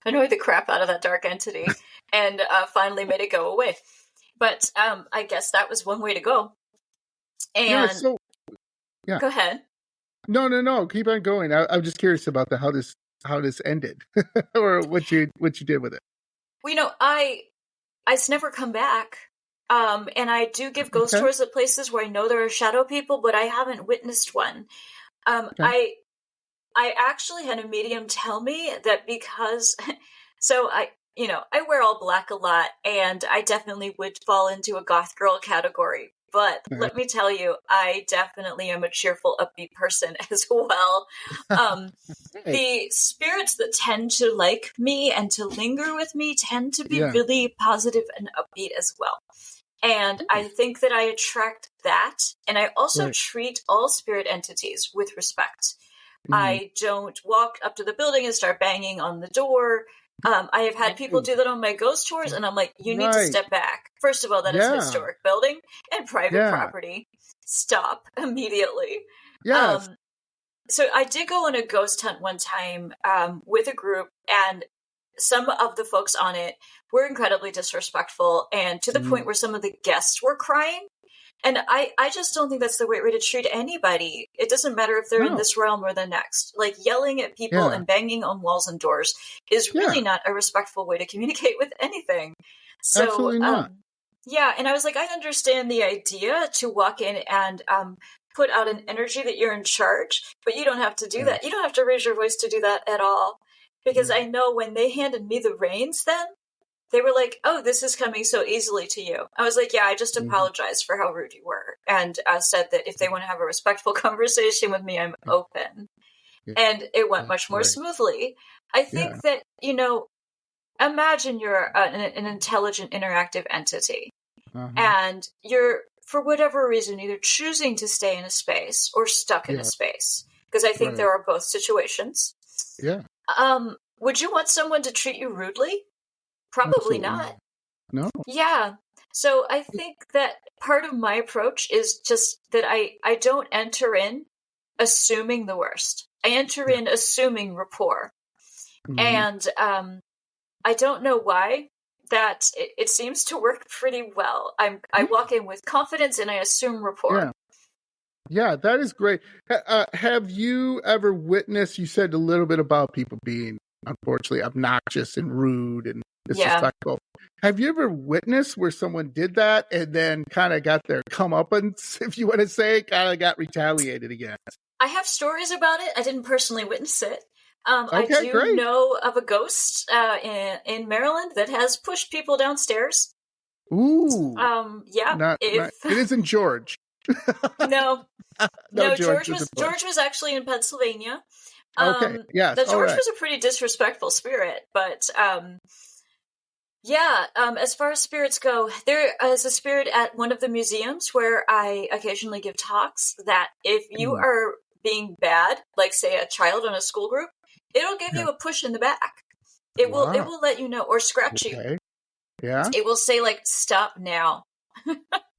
annoyed the crap out of that dark entity and finally made it go away. But I guess that was one way to go. Yeah. And So yeah. go ahead. No. Keep on going. I'm just curious about how this ended, or what you did with it. Well, I's never come back. And I do give ghost Okay. tours at places where I know there are shadow people, but I haven't witnessed one. Um, Okay. I I actually had a medium tell me that because, so I wear all black a lot, and I definitely would fall into a goth girl category. But Nice. let me tell you, I definitely am a cheerful, upbeat person as well. Um, Hey. the spirits that tend to like me and to linger with me tend to be Yeah. really positive and upbeat as well. And I think that I attract that. And I also Right. treat all spirit entities with respect. Mm-hmm. I don't walk up to the building and start banging on the door. I have had people Right. do that on my ghost tours, and I'm like, you need to Right. step back. First of all, that is an Yeah. historic building and private Yeah. property. Stop immediately. Yes. Um, so I did go on a ghost hunt one time with a group, and some of the folks on it were incredibly disrespectful, and to the point Mm. where some of the guests were crying. And I just don't think that's the right way to treat anybody. It doesn't matter if they're in No. this realm or the next. Like, yelling at people Yeah. and banging on walls and doors is Yeah. really not a respectful way to communicate with anything. So, Absolutely not. yeah, and I was like, I understand the idea to walk in and put out an energy that you're in charge, but you don't have to do Yeah. that. You don't have to raise your voice to do that at all. Because Yeah. I know when they handed me the reins then, they were like, oh, this is coming so easily to you. I was like, yeah, I just Mm-hmm. apologized for how rude you were. And said that if they want to have a respectful conversation with me, I'm open. Yeah. And it went That's much more great. smoothly. I Yeah. think that, imagine you're an intelligent, interactive entity. Uh-huh. And you're, for whatever reason, either choosing to stay in a space or stuck in Yeah. a space. Because I think Right. there are both situations. Yeah. Would you want someone to treat you rudely? Probably Absolutely not. not. No. Yeah. So I think that part of my approach is just that I don't enter in assuming the worst. I enter in assuming rapport. Mm-hmm. And I don't know why that it seems to work pretty well. I walk in with confidence and I assume rapport. Yeah, that is great. Have you ever witnessed, you said a little bit about people being, unfortunately, obnoxious and rude and disrespectful. Have you ever witnessed where someone did that and then kind of got their comeuppance, if you want to say, kind of got retaliated against? I have stories about it. I didn't personally witness it. Okay, I do great. know of a ghost in Maryland that has pushed people downstairs. Ooh. Yeah. It isn't George. No, George George was actually in Pennsylvania. Okay, yes. The George was a pretty disrespectful spirit, but as far as spirits go, there is a spirit at one of the museums where I occasionally give talks that if you are being bad, like say a child in a school group, it'll give you a push in the back. It will let you know, or scratch you. Yeah. It will say like, "Stop now."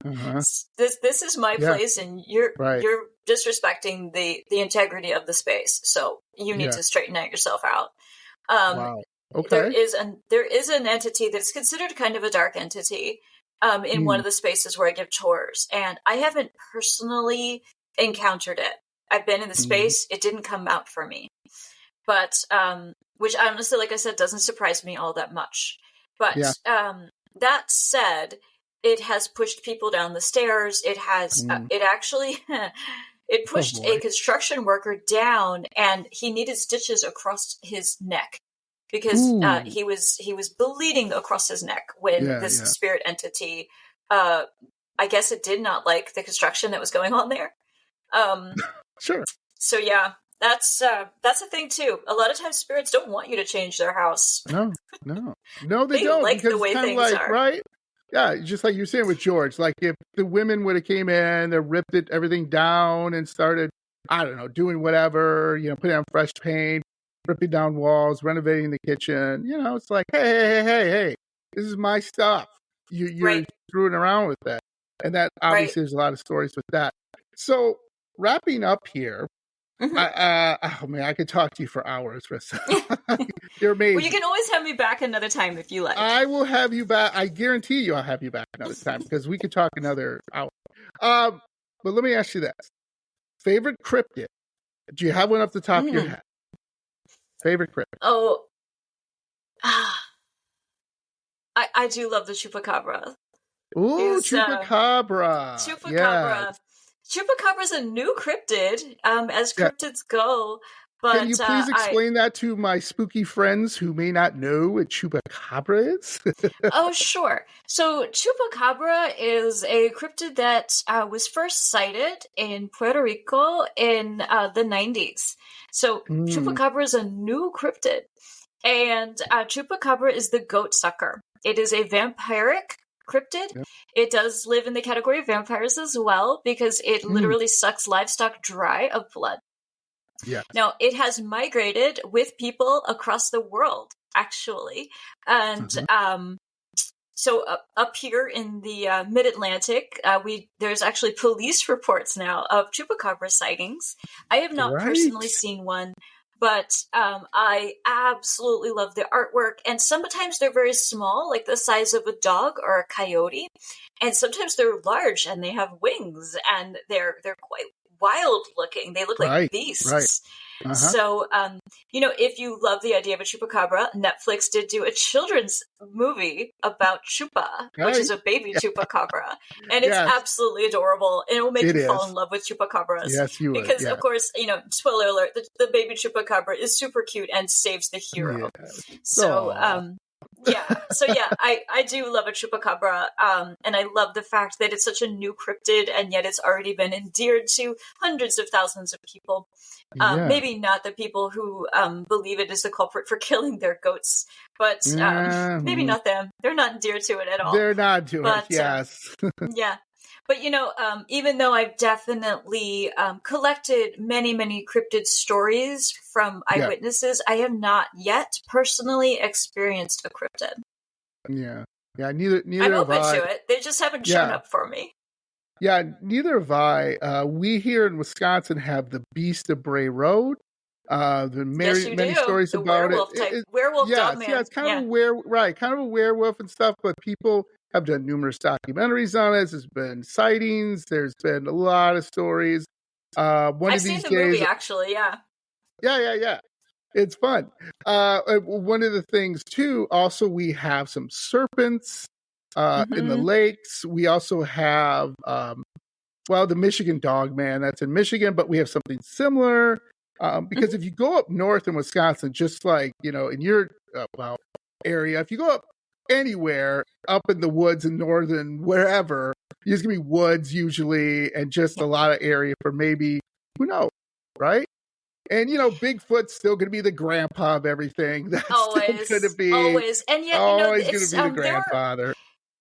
This is my place, and you're disrespecting the integrity of the space. So you need to straighten yourself out. Wow. Okay. There is an entity that's considered kind of a dark entity in one of the spaces where I give tours, and I haven't personally encountered it. I've been in the space; it didn't come out for me, but which honestly, like I said, doesn't surprise me all that much. But that said, it has pushed people down the stairs. It has it actually it pushed a construction worker down, and he needed stitches across his neck because he was bleeding across his neck when this spirit entity, I guess it did not like the construction that was going on there. Sure. So that's a thing too. A lot of times spirits don't want you to change their house. No, they don't. Like the way things are. Right? Yeah, just like you were saying with George, like if the women would have came in, they ripped everything down and started, I don't know, doing whatever, putting on fresh paint, ripping down walls, renovating the kitchen. It's like, hey, this is my stuff. You're screwing around with that. And that obviously there's a lot of stories with that. So wrapping up here, I could talk to you for hours, Rissa. You're amazing. Well, you can always have me back another time if you like. I will have you back. I guarantee you I'll have you back another time because we could talk another hour. But let me ask you this. Favorite cryptid? Do you have one off the top of your head? Favorite cryptid? Oh, I do love the chupacabra. Ooh, chupacabra. Chupacabra. Yes. Chupacabra is a new cryptid, as cryptids go. But can you please explain that to my spooky friends who may not know what chupacabra is? Oh, sure. So chupacabra is a cryptid that was first sighted in Puerto Rico in the 90s. So chupacabra is a new cryptid. And chupacabra is the goat sucker. It is a vampiric cryptid. Yep. It does live in the category of vampires as well because it literally sucks livestock dry of blood. Yeah. Now, it has migrated with people across the world, actually. And so up here in the mid-Atlantic, there's actually police reports now of chupacabra sightings. I have not personally seen one, but I absolutely love the artwork. And sometimes they're very small, like the size of a dog or a coyote. And sometimes they're large and they have wings and they're quite wild looking. They look like beasts. Right. So, if you love the idea of a chupacabra, Netflix did do a children's movie about Chupa, which is a baby chupacabra. And it's absolutely adorable. And it will make you fall in love with chupacabras. Yes, you would. Because, of course, spoiler alert, the baby chupacabra is super cute and saves the hero. Yes. So, I do love a chupacabra, and I love the fact that it's such a new cryptid, and yet it's already been endeared to hundreds of thousands of people. Maybe not the people who believe it is the culprit for killing their goats, but maybe not them. They're not endeared to it at all. They're not to it, yes. But, even though I've definitely collected many, many cryptid stories from eyewitnesses, I have not yet personally experienced a cryptid. Yeah. Neither I'm have open I. to it. They just haven't shown up for me. Yeah, neither have I. We here in Wisconsin have the Beast of Bray Road, Yes, you many do. stories The about it. werewolf type. Werewolf dog man. Yeah, it's kind of kind of a werewolf and stuff, but people have done numerous documentaries on it. There's been sightings. There's been a lot of stories. One I've of seen these the days, movie, actually, yeah. yeah. It's fun. One of the things too, also we have some serpents in the lakes. We also have the Michigan dog man, that's in Michigan, but we have something similar. Because if you go up north in Wisconsin, just like, in your area, if you go up anywhere up in the woods in northern wherever, there's gonna be woods usually, and just a lot of area for maybe, who knows, right? And Bigfoot's still gonna be the grandpa of everything. That's always, still gonna be always, and yet always it's gonna be the grandfather.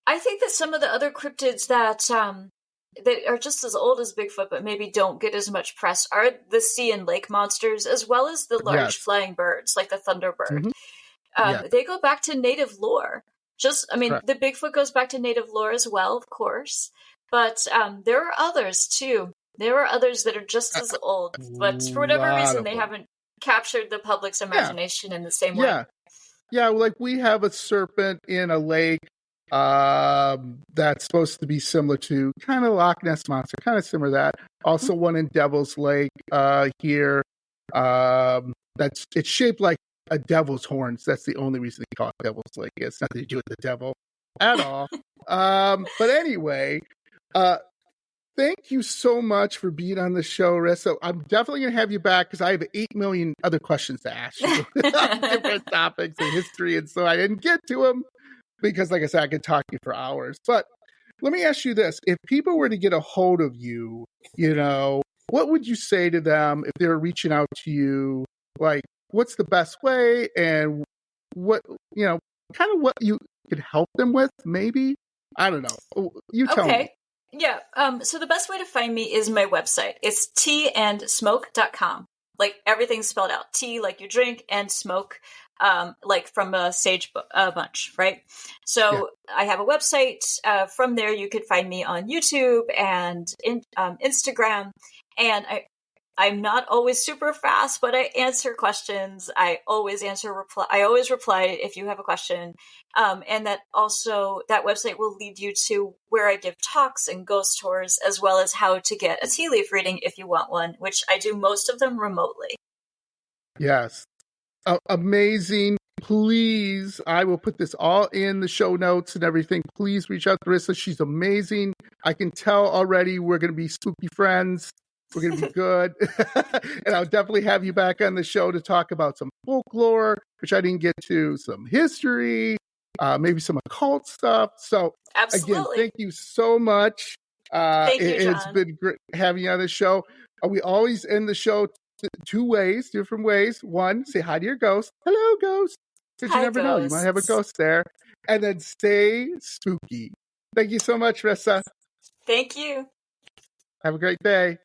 I think that some of the other cryptids that are just as old as Bigfoot, but maybe don't get as much press, are the sea and lake monsters, as well as the large flying birds, like the thunderbird. They go back to native lore. The Bigfoot goes back to native lore as well, of course. But there are others, too. There are others that are just as old, but for whatever reason, they haven't captured the public's imagination in the same way. Yeah, like we have a serpent in a lake that's supposed to be similar to kind of Loch Ness Monster, kind of similar to that. Also one in Devil's Lake here. It's shaped like a devil's horns. That's the only reason they call it Devil's Lake. It's nothing to do with the devil at all. But anyway, thank you so much for being on the show, Rissa. I'm definitely going to have you back because I have 8 million other questions to ask you. Different topics and history, and so I didn't get to them because, like I said, I could talk to you for hours. But let me ask you this. If people were to get a hold of you, what would you say to them if they were reaching out to you? Like, what's the best way, and what, kind of what you could help them with, maybe? I don't know. You tell me. Yeah. So the best way to find me is my website. It's teaandsmoke.com. Like everything's spelled out. Tea, like you drink, and smoke, like from a sage bunch, right? So I have a website. From there, you could find me on YouTube and Instagram. And I'm not always super fast, but I answer questions. I always reply if you have a question. And that website will lead you to where I give talks and ghost tours, as well as how to get a tea leaf reading if you want one, which I do most of them remotely. Yes. Amazing. Please, I will put this all in the show notes and everything. Please reach out to Rissa. She's amazing. I can tell already we're going to be spooky friends. We're going to be good. And I'll definitely have you back on the show to talk about some folklore, which I didn't get to, some history, maybe some occult stuff. So, Again, thank you so much. It's been great having you on the show. We always end the show different ways. One, say hi to your ghost. Hello, ghost. Because you never know. You might have a ghost there. And then stay spooky. Thank you so much, Rissa. Thank you. Have a great day.